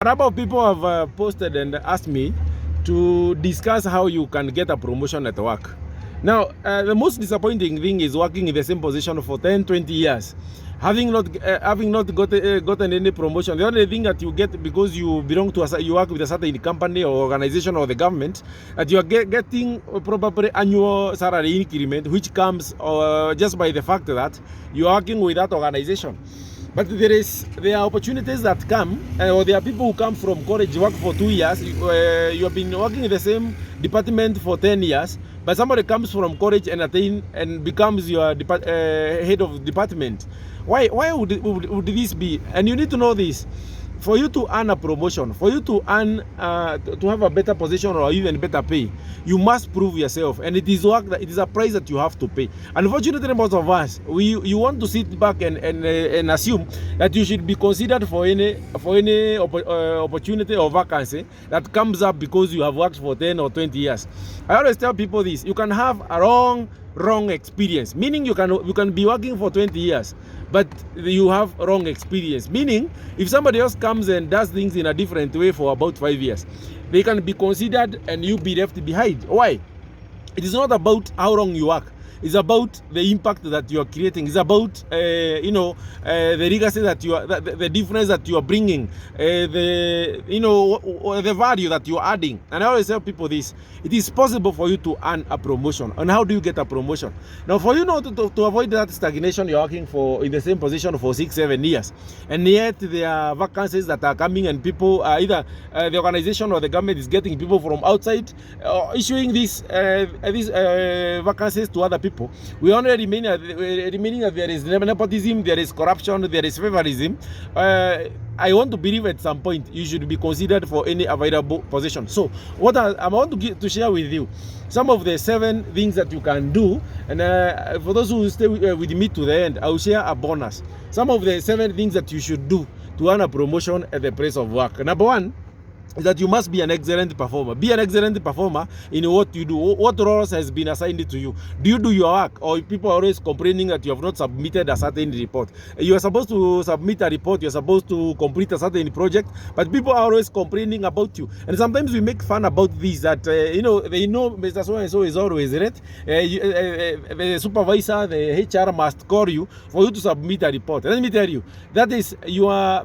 A number of people have posted and asked me to discuss how you can get a promotion at work. Now, the most disappointing thing is working in the same position for 10, 20 years, having not gotten any promotion. The only thing that you get because you belong to you work with a certain company or organization or the government, that you are getting probably annual salary increment, which comes just by the fact that you are working with that organization. But there are opportunities that come, or there are people who come from college, work for 2 years. You have been working in the same department for 10 years, but somebody comes from college and becomes your head of department. Why would this be? And you need to know this. For you to earn a promotion, for you to earn to have a better position or even better pay, you must prove yourself, and it is work that it is a price that you have to pay. Unfortunately, most of us you want to sit back and assume that you should be considered for any opportunity or vacancy that comes up because you have worked for 10 or 20 years. I always tell people this: you can have a wrong experience, meaning you can be working for 20 years, but you have wrong experience, meaning if somebody else comes and does things in a different way for about 5 years, they can be considered and you be left behind. Why? It is not about how long you work. It's about the impact that you are creating. It's about the legacy that you are, the difference that you are bringing, the value that you are adding. And I always tell people this: it is possible for you to earn a promotion. And how do you get a promotion? Now, for you to avoid that stagnation, you're working in the same position for 6-7 years, and yet there are vacancies that are coming, and people either the organization or the government is getting people from outside issuing these vacancies to other people. We only remaining that there is nepotism, there is corruption, there is favorism. I want to believe at some point you should be considered for any available position. So what I want to share with you some of the 7 things that you can do, and for those who stay with me to the end, I will share a bonus. Some of the 7 things that you should do to earn a promotion at the place of work. Number 1 is that you must be an excellent performer. Be an excellent performer in what you do. What roles has been assigned to you? Do you do your work? Or people are always complaining that you have not submitted a certain report. You are supposed to submit a report. You are supposed to complete a certain project, but people are always complaining about you. And sometimes we make fun about this, that they know Mr. So-and-so is always late. The supervisor, the HR must call you for you to submit a report. Let me tell you, that is you are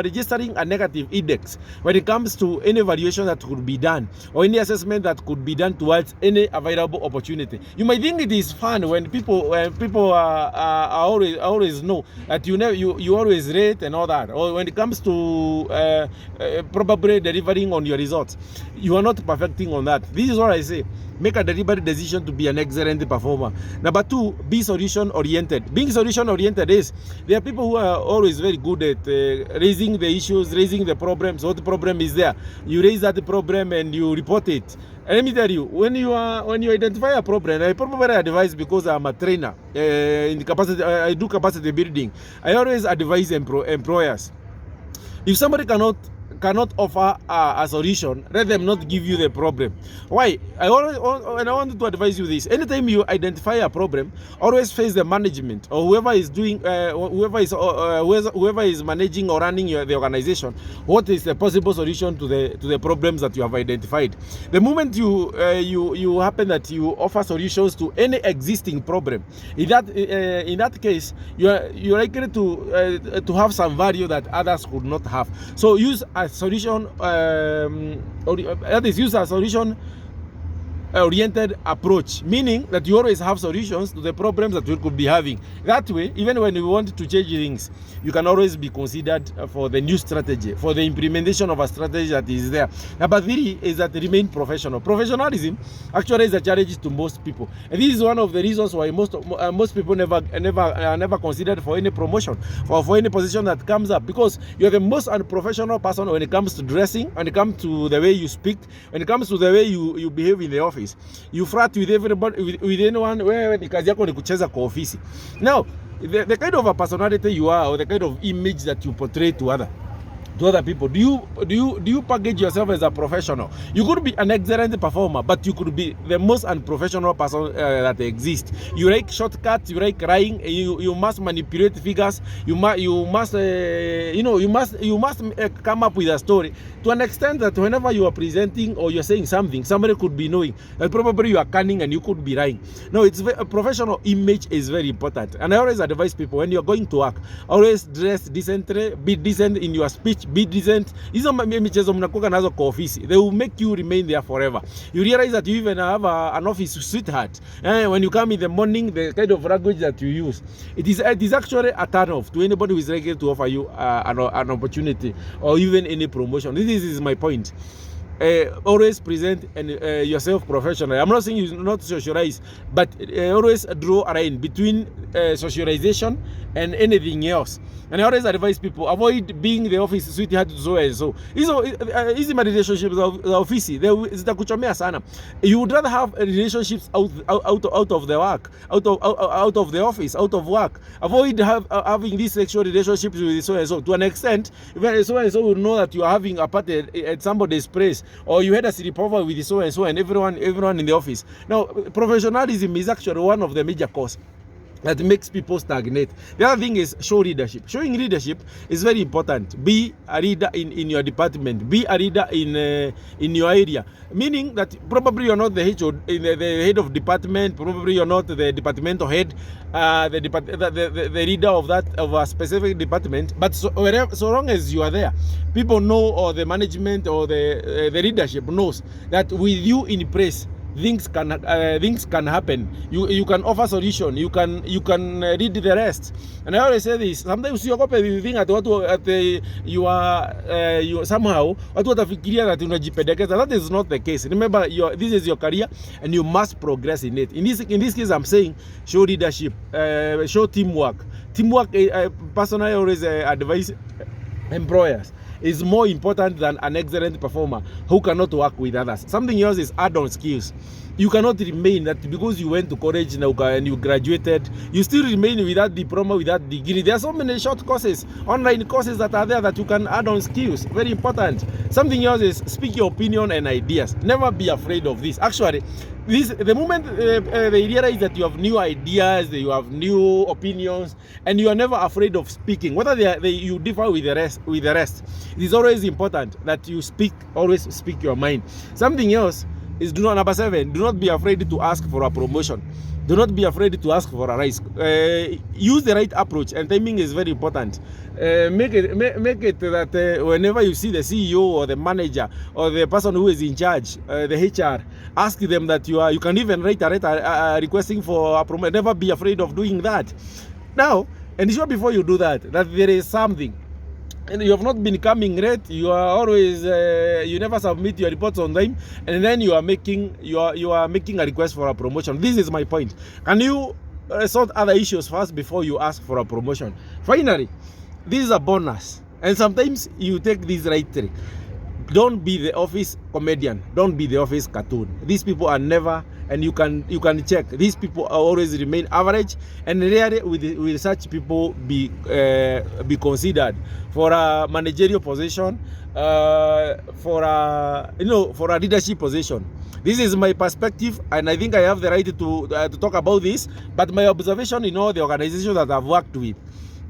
registering a negative index when it comes to any evaluation that could be done or any assessment that could be done towards any available opportunity. You might think it is fun when people always know that you always rate and all that, or when it comes to probably delivering on your results, you are not perfecting on that. This is what I say: make a deliberate decision to be an excellent performer. Number 2, be solution oriented. Being solution oriented is, there are people who are always very good at raising the issues, raising the problems. What problem is there? You raise that problem and you report it. And let me tell you, when you identify a problem, I probably advise, because I'm a trainer in capacity, I do capacity building. I always advise employers: if somebody cannot offer a solution, let them not give you the problem. Why? I wanted to advise you this: anytime you identify a problem, always face the management or whoever is managing or running the organization. What is the possible solution to the problems that you have identified? The moment you happen that you offer solutions to any existing problem, in that case, you're likely to have some value that others could not have. So use a solution use a solution oriented approach, meaning that you always have solutions to the problems that we could be having. That way, even when you want to change things, you can always be considered for the new strategy, for the implementation of a strategy that is there. Number 3 is that remain professional. Professionalism actually is a challenge to most people, and this is one of the reasons why most people never considered for any promotion, for any position that comes up, because you are the most unprofessional person when it comes to dressing, when it comes to the way you speak, when it comes to the way you behave in the office. You flirt with everybody, with anyone. Where ni kazi yako ni kucheza kwa ofisi. Now, the kind of a personality you are, or the kind of image that you portray to others, to other people? Do you package yourself as a professional? You could be an excellent performer, but you could be the most unprofessional person that exists. You like shortcuts, you like lying, you must manipulate figures, you must come up with a story to an extent that whenever you are presenting or you're saying something, somebody could be knowing that probably you are cunning and you could be lying. No, it's a professional image is very important, and I always advise people, when you're going to work, always dress decently, be decent in your speech, be decent. Hizo michezo mnakuwa nazo kwa ofisi, they will make you remain there forever. You realize that you even have an office sweetheart. When you come in the morning, the kind of language that you use, it is actually a turn off to anybody who is ready to offer you an opportunity or even any promotion. This is my point. Always present yourself professionally. I'm not saying you not socialize, but always draw a line between socialization and anything else. And I always advise people, avoid being the office sweetheart so and so. Hizi my relationships za ofisi zitakuchomea sana. You would rather have relationships out of the work, out of the office, out of work. Avoid having these sexual relationships with so and so. To an extent, even so and so will know that you are having a party at somebody's place, or you had a sleepover with so and so and everyone in the office. Now, professionalism is actually one of the major causes that makes people stagnate. The other thing is show leadership. Showing leadership is very important. Be a leader in your department. Be a leader in your area. Meaning that probably you're not the head of department. Probably you're not the departmental head, the leader of a specific department. But so long as you are there, people know, or the management or the leadership knows that with you in place, things can happen. You can offer solution. You can read the rest. And I always say this. Sometimes you think at you somehow watu watafikiria that unajipendekeza. That is not the case. Remember, this is your career, and you must progress in it. In this case, I'm saying show leadership, show teamwork. Teamwork, personally, always advise employers, is more important than an excellent performer who cannot work with others. Something else is add-on skills. You cannot remain that because you went to college and you graduated, you still remain with that diploma, with that degree. There are so many short courses, online courses that are there that you can add on skills. Very important. Something else is speak your opinion and ideas. Never be afraid of this. Actually, the moment they realize that you have new ideas, that you have new opinions, and you are never afraid of speaking, whether you differ with the rest, it is always important that you always speak your mind. Something else is number 7, do not be afraid to ask for a promotion. Do not be afraid to ask for a rise. Use the right approach, and timing is very important. Make it that whenever you see the CEO or the manager or the person who is in charge, the HR, ask them that you can even write a letter requesting for a promotion. Never be afraid of doing that. Now, ensure before you do that there is something. And you have not been coming late. You are always you never submit your reports on time, and then you are making a request for a promotion. This is my point. Can you sort other issues first before you ask for a promotion? Finally, this is a bonus, and sometimes you take this right trick. Don't be the office comedian. Don't be the office cartoon. These people are never, and you can check. These people always remain average, and rarely will such people be considered for a managerial position, for a leadership position. This is my perspective, and I think I have the right to talk about this. But my observation in all the organizations that I've worked with,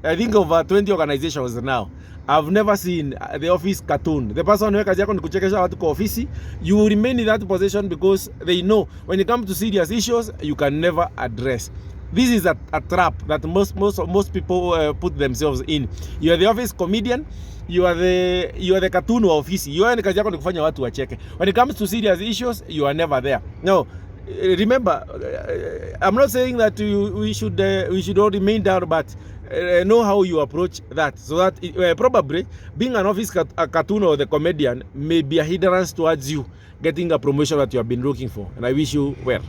I think over 20 organizations now, I've never seen the office cartoon. The person who kazi yako ni kuchekesha watu kwa ofisi, you will remain in that position because they know when it comes to serious issues, you can never address. This is a trap that most people put themselves in. You are the office comedian, you are the cartoon wa ofisi. You are kazi yako ni kufanya watu wacheke. When it comes to serious issues, you are never there. No. Remember, I'm not saying that we should all remain down, but know how you approach that, so that probably being an office cartoon or the comedian may be a hindrance towards you getting a promotion that you have been looking for. And I wish you well.